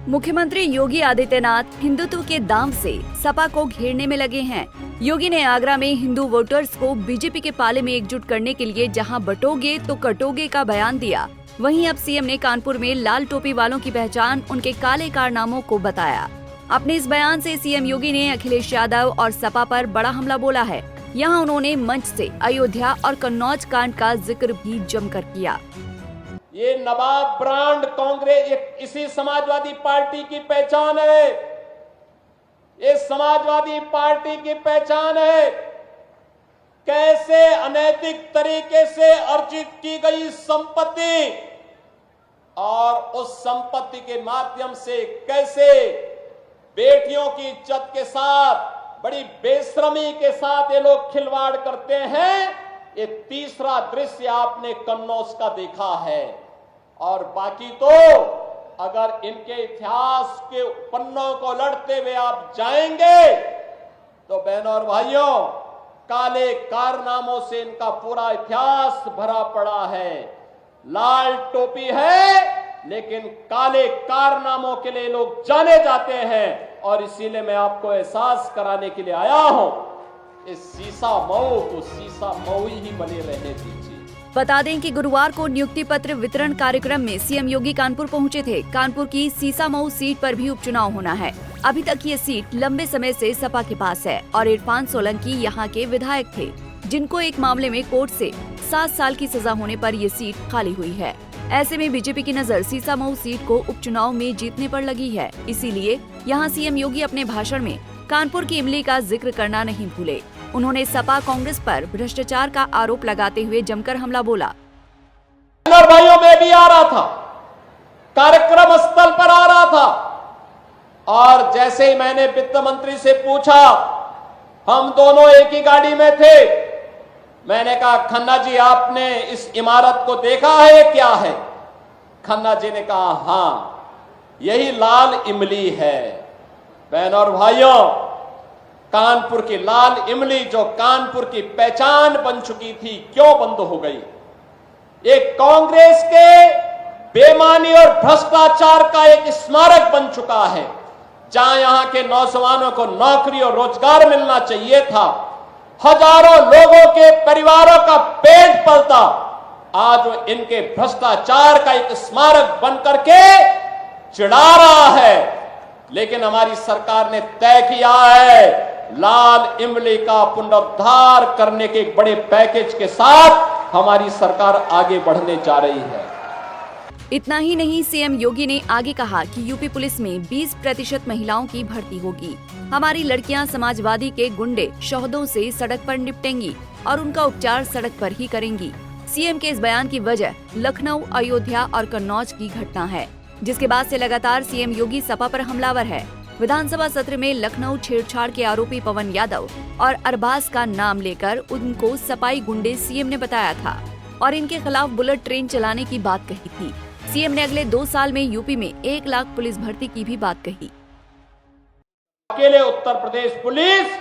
मुख्यमंत्री योगी आदित्यनाथ हिंदुत्व के दांव से सपा को घेरने में लगे हैं। योगी ने आगरा में हिंदू वोटर्स को बीजेपी के पाले में एकजुट करने के लिए जहां बटोगे तो कटोगे का बयान दिया, वहीं अब सीएम ने कानपुर में लाल टोपी वालों की पहचान उनके काले कारनामों को बताया। अपने इस बयान से सीएम योगी ने अखिलेश यादव और सपा पर बड़ा हमला बोला है। यहाँ उन्होंने मंच से अयोध्या और कन्नौज कांड का जिक्र भी जमकर किया। ये नवाब ब्रांड कांग्रेस इसी समाजवादी पार्टी की पहचान है। ये समाजवादी पार्टी की पहचान है। कैसे अनैतिक तरीके से अर्जित की गई संपत्ति और उस संपत्ति के माध्यम से कैसे बेटियों की इज्जत के साथ बड़ी बेशर्मी के साथ ये लोग खिलवाड़ करते हैं। ये तीसरा दृश्य आपने कन्नौज का देखा है। और बाकी तो अगर इनके इतिहास के पन्नों को लड़ते हुए आप जाएंगे तो बहनों और भाइयों, काले कारनामों से इनका पूरा इतिहास भरा पड़ा है। लाल टोपी है लेकिन काले कारनामों के लिए लोग जाने जाते हैं। और इसीलिए मैं आपको एहसास कराने के लिए आया हूं, इस सीसा मऊ को सीसा मऊ ही बने रहने दीजिए। बता दें कि गुरुवार को नियुक्ति पत्र वितरण कार्यक्रम में सीएम योगी कानपुर पहुंचे थे। कानपुर की सीसा मऊ सीट पर भी उपचुनाव होना है। अभी तक ये सीट लंबे समय से सपा के पास है और इरफान सोलंकी यहाँ के विधायक थे, जिनको एक मामले में कोर्ट से 7 साल की सजा होने पर ये सीट खाली हुई है। ऐसे में बीजेपी की नजर सीसा मऊ सीट को उपचुनाव में जीतने पर लगी है। इसीलिए यहाँ सीएम योगी अपने भाषण में कानपुर की इमली का जिक्र करना नहीं भूले। उन्होंने सपा कांग्रेस पर भ्रष्टाचार का आरोप लगाते हुए जमकर हमला बोला। भाइयों में भी आ रहा था, कार्यक्रम स्थल पर आ रहा था और जैसे ही मैंने वित्त मंत्री से पूछा, हम दोनों एक ही गाड़ी में थे, मैंने कहा खन्ना जी आपने इस इमारत को देखा है क्या है? खन्ना जी ने कहा हाँ, यही लाल इमली है। बहनों और भाइयों, कानपुर की लाल इमली जो कानपुर की पहचान बन चुकी थी, क्यों बंद हो गई? ये कांग्रेस के बेईमानी और भ्रष्टाचार का एक स्मारक बन चुका है। जहां यहां के नौजवानों को नौकरी और रोजगार मिलना चाहिए था, हजारों लोगों के परिवारों का पेट पलता, आज वो इनके भ्रष्टाचार का एक स्मारक बन करके चिढ़ा रहा है। लेकिन हमारी सरकार ने तय किया है लाल इमली का पुनरुद्धार करने के एक बड़े पैकेज के साथ हमारी सरकार आगे बढ़ने जा रही है। इतना ही नहीं, सीएम योगी ने आगे कहा कि यूपी पुलिस में 20% महिलाओं की भर्ती होगी। हमारी लड़कियां समाजवादी के गुंडे शोहदों से सड़क पर निपटेंगी और उनका उपचार सड़क पर ही करेंगी। सीएम के इस बयान की वजह लखनऊ, अयोध्या और कन्नौज की घटना है, जिसके बाद से लगातार सीएम योगी सपा पर हमलावर है। विधानसभा सत्र में लखनऊ छेड़छाड़ के आरोपी पवन यादव और अरबाज का नाम लेकर उनको सपाई गुंडे सीएम ने बताया था और इनके खिलाफ बुलेट ट्रेन चलाने की बात कही थी। सीएम ने अगले 2 साल में यूपी में 1 लाख पुलिस भर्ती की भी बात कही। अकेले उत्तर प्रदेश पुलिस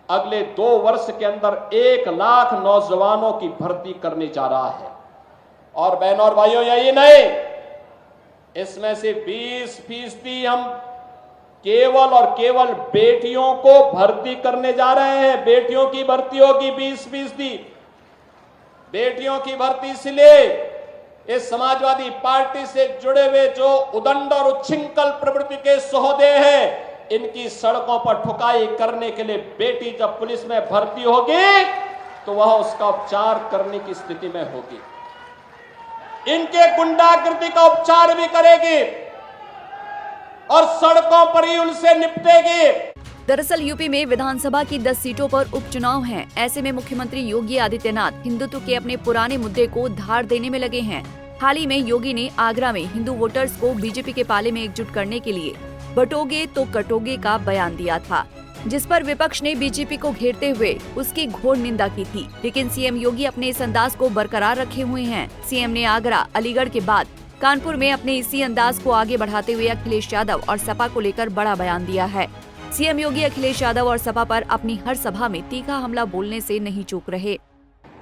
अगले 2 वर्ष के अंदर 1 लाख नौजवानों की भर्ती करने जा रहा है। और बहनों और भाइयों, यही नहीं, इसमें से 20% हम केवल और केवल बेटियों को भर्ती करने जा रहे हैं। बेटियों की भर्ती होगी 20%। बेटियों की भर्ती इसलिए इस समाजवादी पार्टी से जुड़े हुए जो उदंड और उच्छृंखल प्रवृत्ति के सहोदे हैं, इनकी सड़कों पर ठुकाई करने के लिए बेटी जब पुलिस में भर्ती होगी तो वह उसका उपचार करने की स्थिति में होगी। इनके गुंडागर्दी का उपचार भी करेगी और सड़कों पर ही उनसे निपटेगी। दरअसल यूपी में विधानसभा की 10 सीटों पर उपचुनाव हैं। ऐसे में मुख्यमंत्री योगी आदित्यनाथ हिंदुत्व के अपने पुराने मुद्दे को धार देने में लगे हैं। हाल ही में योगी ने आगरा में हिंदू वोटर्स को बीजेपी के पाले में एकजुट करने के लिए बटोगे तो कटोगे का बयान दिया था, जिस पर विपक्ष ने बीजेपी को घेरते हुए उसकी घोर निंदा की थी। लेकिन सीएम योगी अपने इस अंदाज को बरकरार रखे हुए हैं। सीएम ने आगरा, अलीगढ़ के बाद कानपुर में अपने इसी अंदाज को आगे बढ़ाते हुए अखिलेश यादव और सपा को लेकर बड़ा बयान दिया है। सीएम योगी अखिलेश यादव और सपा पर अपनी हर सभा में तीखा हमला बोलने से नहीं चूक रहे।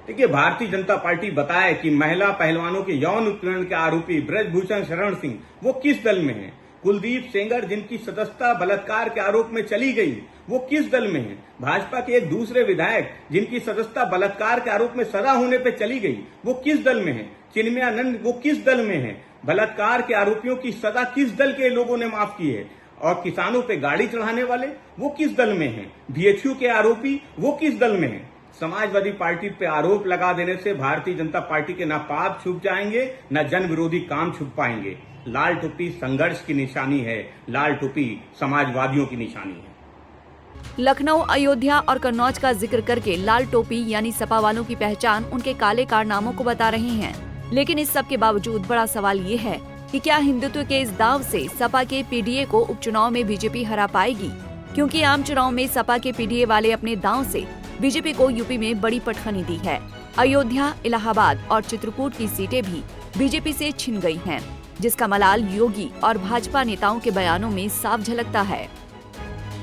देखिए, भारतीय जनता पार्टी बताए कि महिला पहलवानों के यौन उत्पीड़न के आरोपी ब्रजभूषण शरण सिंह वो किस दल में हैं। कुलदीप सेंगर जिनकी सदस्यता बलात्कार के आरोप में चली गई, वो किस दल में है? भाजपा के एक दूसरे विधायक जिनकी सदस्यता बलात्कार के आरोप में सजा होने पे चली गई, वो किस दल में है? चिन्मयानंद वो किस दल में है? बलात्कार के आरोपियों की सजा किस दल के लोगों ने माफ की है? और किसानों पे गाड़ी चढ़ाने वाले वो किस दल में हैं? बीएचयू के आरोपी वो किस दल में हैं? समाजवादी पार्टी पे आरोप लगा देने से भारतीय जनता पार्टी के ना पाप छुप जाएंगे, ना जन विरोधी काम छुप पाएंगे। लाल टोपी संघर्ष की निशानी है, लाल टोपी समाजवादियों की निशानी है। लखनऊ, अयोध्या और कन्नौज का जिक्र करके लाल टोपी यानी सपा वालों की पहचान उनके काले कारनामों को बता रहे हैं। लेकिन इस सब के बावजूद बड़ा सवाल ये है कि क्या हिंदुत्व के इस दांव से सपा के पीडीए को उपचुनाव में बीजेपी हरा पाएगी? क्योंकि आम चुनाव में सपा के पीडीए वाले अपने दांव से बीजेपी को यूपी में बड़ी पटखनी दी है। अयोध्या, इलाहाबाद और चित्रकूट की सीटें भी बीजेपी से छिन गई हैं, जिसका मलाल योगी और भाजपा नेताओं के बयानों में साफ झलकता है।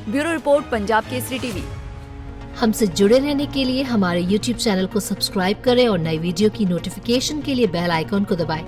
Bureau report, Punjab Kesari TV. हमसे जुड़े रहने के लिए हमारे YouTube चैनल को सब्सक्राइब करें और नई वीडियो की नोटिफिकेशन के लिए बेल आइकॉन को दबाएं।